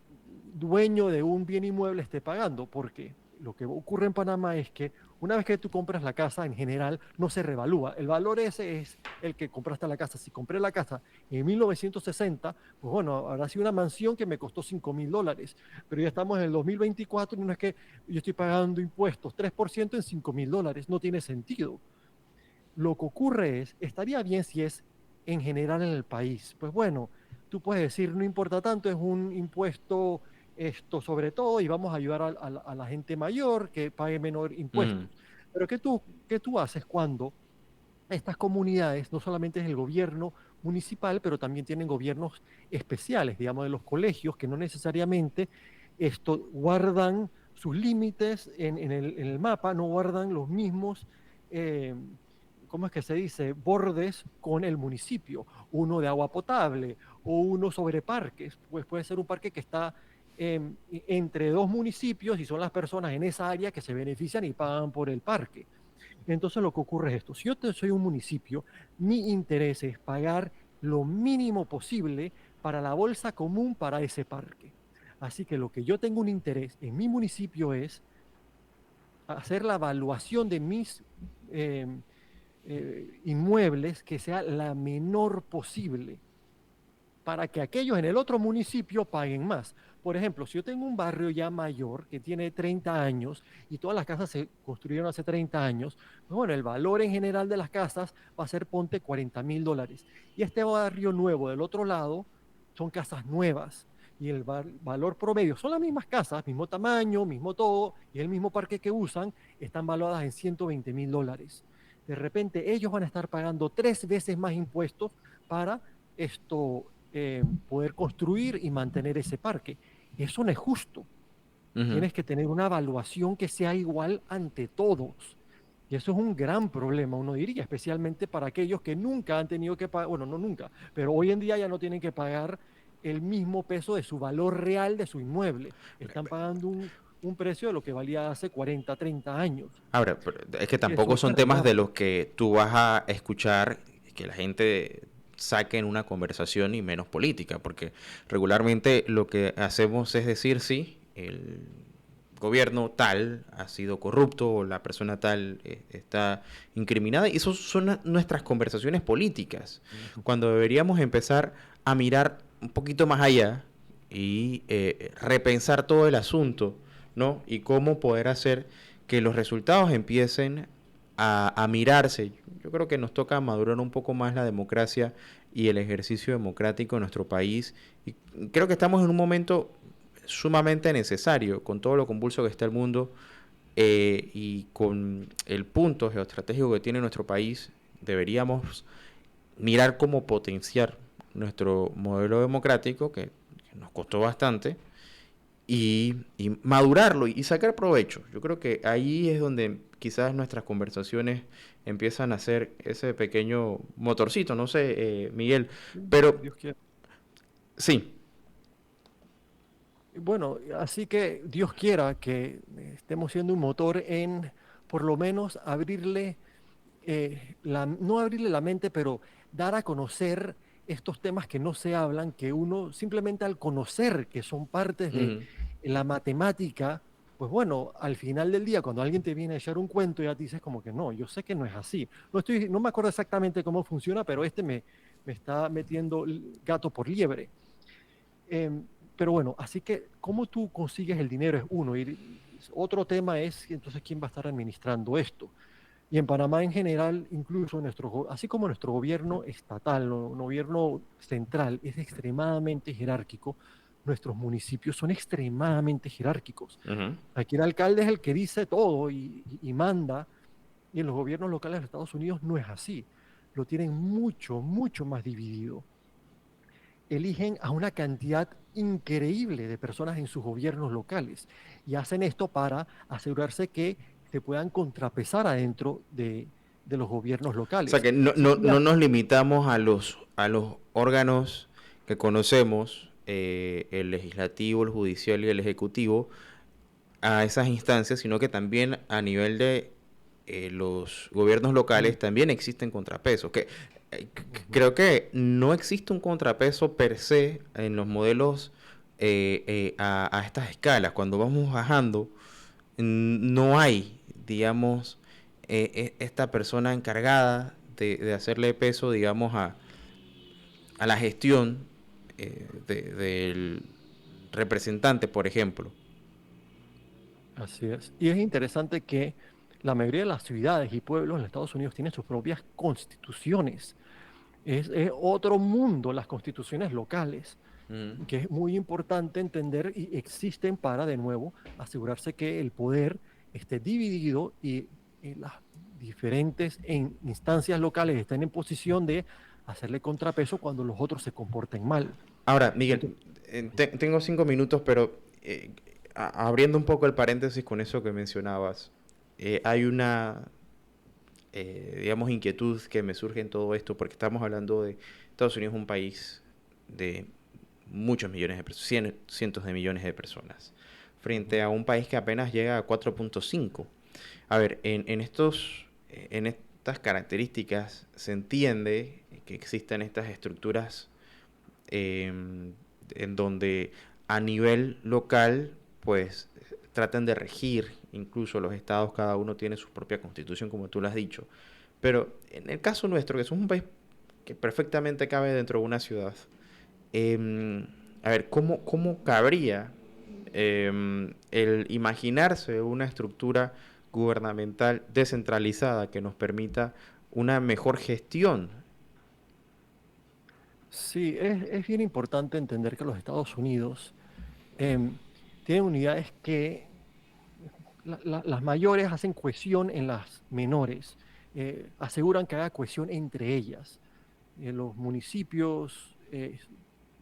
dueño de un bien inmueble esté pagando, porque lo que ocurre en Panamá es que una vez que tú compras la casa, en general no se revalúa. El valor ese es el que compraste la casa. Si compré la casa en 1960, pues bueno, habrá sido una mansión que me costó $5.000, pero ya estamos en el 2024 y no es que yo estoy pagando impuestos, 3% en $5.000, no tiene sentido. Lo que ocurre es, estaría bien si es en general en el país. Pues bueno, tú puedes decir, no importa tanto, es un impuesto esto sobre todo y vamos a ayudar a la gente mayor que pague menor ujú, impuestos. Pero ¿qué tú haces cuando estas comunidades no solamente es el gobierno municipal, pero también tienen gobiernos especiales, digamos, de los colegios, que no necesariamente guardan sus límites en el mapa, no guardan los mismos, eh, ¿cómo es que se dice?, bordes con el municipio, uno de agua potable o uno sobre parques, pues puede ser un parque que está entre dos municipios y son las personas en esa área que se benefician y pagan por el parque. Entonces lo que ocurre es esto, si yo soy un municipio, mi interés es pagar lo mínimo posible para la bolsa común para ese parque. Así que lo que yo tengo un interés en mi municipio es hacer la evaluación de mis eh, inmuebles que sea la menor posible para que aquellos en el otro municipio paguen más. Por ejemplo, si yo tengo un barrio ya mayor que tiene 30 años y todas las casas se construyeron hace 30 años, pues bueno, el valor en general de las casas va a ser, ponte, $40,000. Y este barrio nuevo del otro lado son casas nuevas y el valor promedio son las mismas casas, mismo tamaño, mismo todo, y el mismo parque que usan, están valuadas en $120,000. De repente ellos van a estar pagando 3 veces más impuestos para poder construir y mantener ese parque. Eso no es justo. Ujú. Tienes que tener una evaluación que sea igual ante todos. Y eso es un gran problema, uno diría, especialmente para aquellos que nunca han tenido que pagar, bueno, no nunca, pero hoy en día ya no tienen que pagar el mismo peso de su valor real de su inmueble. Están pagando un precio de lo que valía hace 40, 30 años. Ahora, pero es que Y eso tampoco hay que son temas de arreglarlo. los que tú vas a escuchar que la gente saque en una conversación y menos política, porque regularmente lo que hacemos es decir, sí, el gobierno tal ha sido corrupto o la persona tal está incriminada, y eso son nuestras conversaciones políticas, cuando deberíamos empezar a mirar un poquito más allá y repensar todo el asunto, ¿no? Y cómo poder hacer que los resultados empiecen a mirarse. Yo creo que nos toca madurar un poco más la democracia y el ejercicio democrático en nuestro país. Y creo que estamos en un momento sumamente necesario, con todo lo convulso que está el mundo y con el punto geoestratégico que tiene nuestro país. Deberíamos mirar cómo potenciar nuestro modelo democrático, que nos costó bastante, y madurarlo y sacar provecho. Yo creo que ahí es donde quizás nuestras conversaciones empiezan a ser ese pequeño motorcito, no sé, Miguel, pero Dios quiera. sí. Bueno, así que Dios quiera que estemos siendo un motor en por lo menos abrirle, no abrirle la mente, pero dar a conocer estos temas que no se hablan, que uno simplemente al conocer que son partes de Ujú. la matemática, pues bueno, al final del día, cuando alguien te viene a echar un cuento, ya te dices como que no, yo sé que no es así. No me acuerdo exactamente cómo funciona, pero me está metiendo el gato por liebre. Em, pero bueno, así que cómo tú consigues el dinero es uno. Y otro tema es entonces quién va a estar administrando esto. Y en Panamá en general, incluso así como nuestro gobierno estatal, gobierno central es extremadamente jerárquico, nuestros municipios son extremadamente jerárquicos. Ujú. Aquí el alcalde es el que dice todo y manda, y en los gobiernos locales de Estados Unidos no es así. Lo tienen mucho, mucho más dividido. Eligen a una cantidad increíble de personas en sus gobiernos locales y hacen esto para asegurarse que se puedan contrapesar adentro de los gobiernos O sea locales. que no, Si no, tú no miras, nos limitamos a los órganos que conocemos, el legislativo, el judicial y el ejecutivo, a esas instancias, sino que también a nivel de los gobiernos locales también existen contrapesos. ujú, Creo que no existe un contrapeso per se en los modelos a estas escalas. Cuando vamos bajando, no hay, digamos, esta persona encargada de hacerle peso, digamos, a la gestión del representante, por ejemplo. así es. Y es interesante que la mayoría de las ciudades y pueblos en Estados Unidos tienen sus propias constituciones. Es otro mundo las constituciones locales, Mm. que es muy importante entender y existen para, de nuevo, asegurarse que el poder esté dividido y las diferentes instancias locales estén en posición de hacerle contrapeso cuando los otros se comporten mal. Ahora, Miguel, Entonces, tengo 5 minutos, pero abriendo un poco el paréntesis con eso que mencionabas, hay una, digamos, inquietud que me surge en todo esto, porque estamos hablando de Estados Unidos, un país de muchos millones de personas, cientos de millones de personas, frente ujú, a un país que apenas llega a 4.5. A ver, en estas características se entiende que existen estas estructuras en donde a nivel local, pues tratan de regir, incluso los estados, cada uno tiene su propia constitución, como tú lo has dicho. Pero en el caso nuestro, que somos un país que perfectamente cabe dentro de una ciudad, a ver, ¿cómo cabría el imaginarse una estructura gubernamental descentralizada que nos permita una mejor gestión? Sí, es bien importante entender que los Estados Unidos em, tienen unidades que las mayores hacen cohesión en las menores, aseguran que haya cohesión entre ellas. Los municipios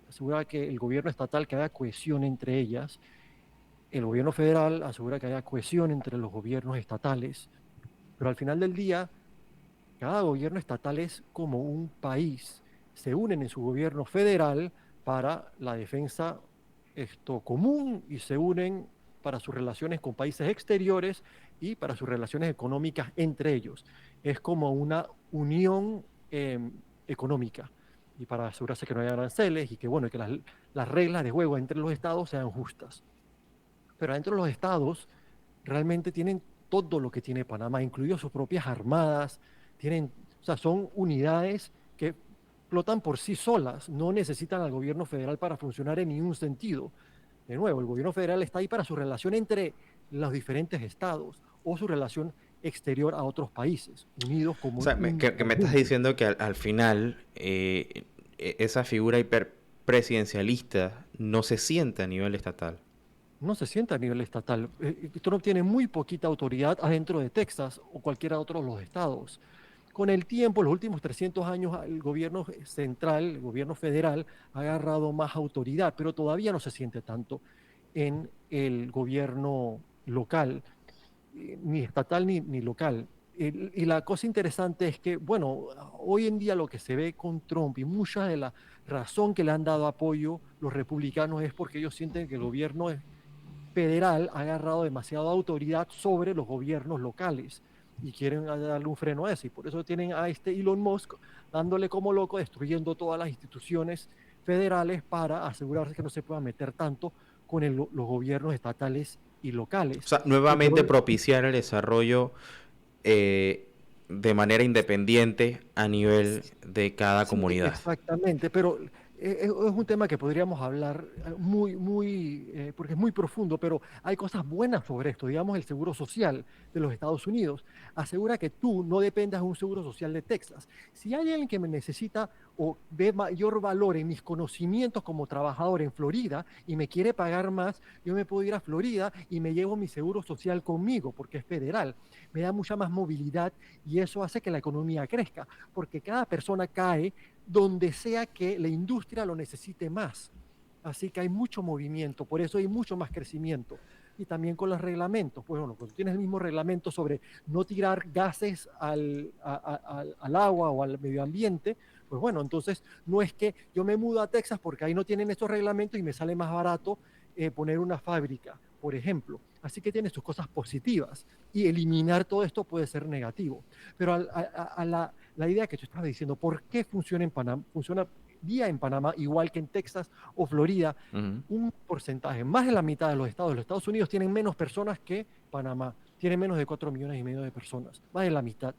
aseguran que el gobierno estatal que haya cohesión entre ellas, el gobierno federal asegura que haya cohesión entre los gobiernos estatales, pero al final del día, cada gobierno estatal es como un país, se unen en su gobierno federal para la defensa común y se unen para sus relaciones con países exteriores y para sus relaciones económicas entre ellos. Es como una unión económica y para asegurarse que no haya aranceles y que, bueno, que las reglas de juego entre los estados sean justas. Pero dentro de los estados realmente tienen todo lo que tiene Panamá, incluido sus propias armadas, tienen, o sea, son unidades que flotan por sí solas, no necesitan al gobierno federal para funcionar en ningún sentido. De nuevo, el gobierno federal está ahí para su relación entre los diferentes estados o su relación exterior a otros países, unidos O como sea, un que me estás conjunto. diciendo que al final esa figura hiperpresidencialista no se siente a nivel estatal. No se siente a nivel estatal. Trump tiene muy poquita autoridad adentro de Texas o cualquiera otro de los estados. Con el tiempo, los últimos 300 años, el gobierno central, el gobierno federal, ha agarrado más autoridad, pero todavía no se siente tanto en el gobierno local, ni estatal ni local. Y la cosa interesante es que, bueno, hoy en día lo que se ve con Trump y mucha de la razón que le han dado apoyo los republicanos es porque ellos sienten que el gobierno federal ha agarrado demasiada autoridad sobre los gobiernos locales y quieren darle un freno a eso. Y por eso tienen a este Elon Musk dándole como loco, destruyendo todas las instituciones federales para asegurarse que no se pueda meter tanto con los gobiernos estatales y O locales. sea, Y por nuevamente hoy, propiciar el desarrollo de manera independiente a nivel de cada sí, comunidad. exactamente, pero es un tema que podríamos hablar porque es muy profundo, pero hay cosas buenas sobre esto. Digamos, el seguro social de los Estados Unidos asegura que tú no dependas de un seguro social de Texas. Si hay alguien que me necesita o ve mayor valor en mis conocimientos como trabajador en Florida y me quiere pagar más, yo me puedo ir a Florida y me llevo mi seguro social conmigo porque es federal. Me da mucha más movilidad y eso hace que la economía crezca porque cada persona cae donde sea que la industria lo necesite más. Así que hay mucho movimiento, por eso hay mucho más crecimiento. Y también con los reglamentos. Pues bueno, cuando tienes el mismo reglamento sobre no tirar gases al agua o al medio ambiente, pues bueno, entonces no es que yo me mudo a Texas porque ahí no tienen estos reglamentos y me sale más barato poner una fábrica, por ejemplo. Así que tiene sus cosas positivas y eliminar todo esto puede ser negativo. Pero la idea que tú estás diciendo, ¿por qué funciona en Panamá? Funciona día en Panamá igual que en Texas o Florida. Ujú. Un porcentaje, más de la mitad de los Estados Unidos tienen menos personas que Panamá, tienen menos de 4,5 millones de personas, más de la mitad.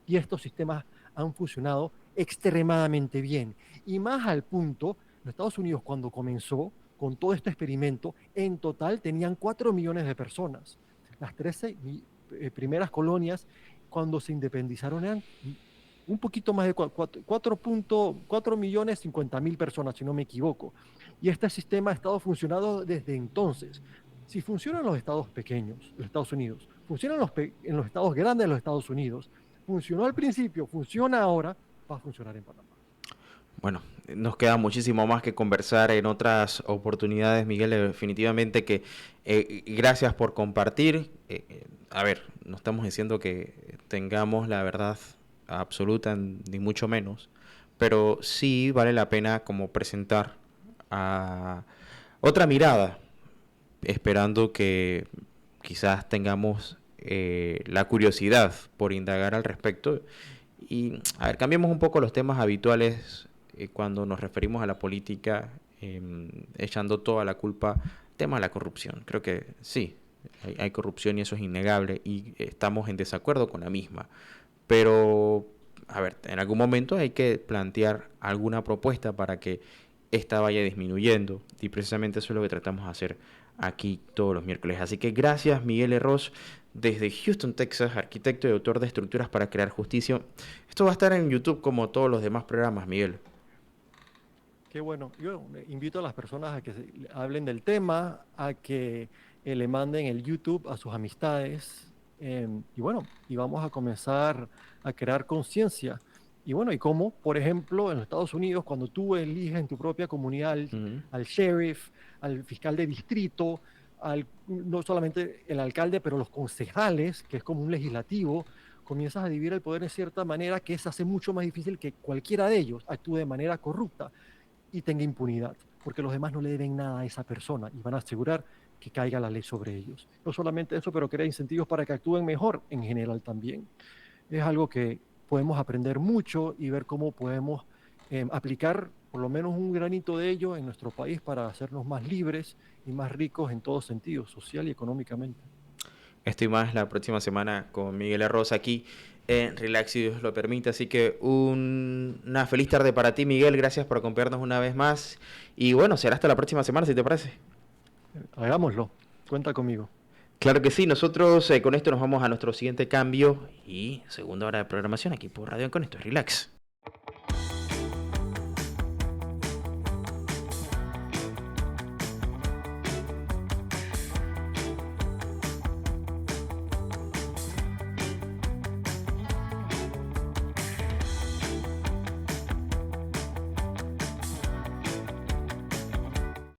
Y estos sistemas han funcionado extremadamente bien. Y más al punto, los Estados Unidos cuando comenzó con todo este experimento, en total tenían 4 millones de personas. Las 13 primeras colonias, cuando se independizaron, eran un poquito más de 4,50 millones personas, si no me equivoco. Y este sistema ha estado funcionando desde entonces. Si funciona en los estados pequeños, los Estados Unidos, funciona en los estados grandes de los Estados Unidos, funcionó al principio, funciona ahora, va a funcionar en Panamá. Bueno, nos queda muchísimo más que conversar en otras oportunidades, Miguel. Definitivamente que gracias por compartir. A ver, no estamos diciendo que tengamos la verdad absoluta, ni mucho menos, pero sí vale la pena como presentar a otra mirada, esperando que quizás tengamos la curiosidad por indagar al respecto. Y, a ver, cambiemos un poco los temas habituales cuando nos referimos a la política, echando toda la culpa al tema de la corrupción. Creo que sí, hay corrupción y eso es innegable y estamos en desacuerdo con la misma. Pero, a ver, en algún momento hay que plantear alguna propuesta para que esta vaya disminuyendo. Y precisamente eso es lo que tratamos de hacer aquí todos los miércoles. Así que gracias, Miguel Herroz, desde Houston, Texas, arquitecto y autor de Estructuras para Crear Justicia. Esto va a estar en YouTube como todos los demás programas, Miguel. Qué bueno. Yo invito a las personas a que hablen del tema, a que le manden el YouTube a sus amistades. Y bueno, y vamos a comenzar a crear conciencia. Y bueno, y cómo, por ejemplo, en los Estados Unidos, cuando tú eliges en tu propia comunidad Ujú. al sheriff, al fiscal de distrito, no solamente el alcalde, pero los concejales, que es como un legislativo, comienzas a dividir el poder de cierta manera que se hace mucho más difícil que cualquiera de ellos actúe de manera corrupta y tenga impunidad, porque los demás no le deben nada a esa persona y van a asegurar que caiga la ley sobre ellos. No solamente eso, pero crea incentivos para que actúen mejor en general también. Es algo que podemos aprender mucho y ver cómo podemos aplicar por lo menos un granito de ello en nuestro país para hacernos más libres y más ricos en todos sentidos, social y económicamente. Estoy más la próxima semana con Miguel Arroz aquí en Relax, si Dios lo permite. Así que una feliz tarde para ti, Miguel. Gracias por acompañarnos una vez más. Y bueno, será hasta la próxima semana, si te parece. Hagámoslo. Cuenta conmigo. Claro que sí, nosotros con esto nos vamos a nuestro siguiente cambio y segunda hora de programación aquí por Radio con esto es Relax.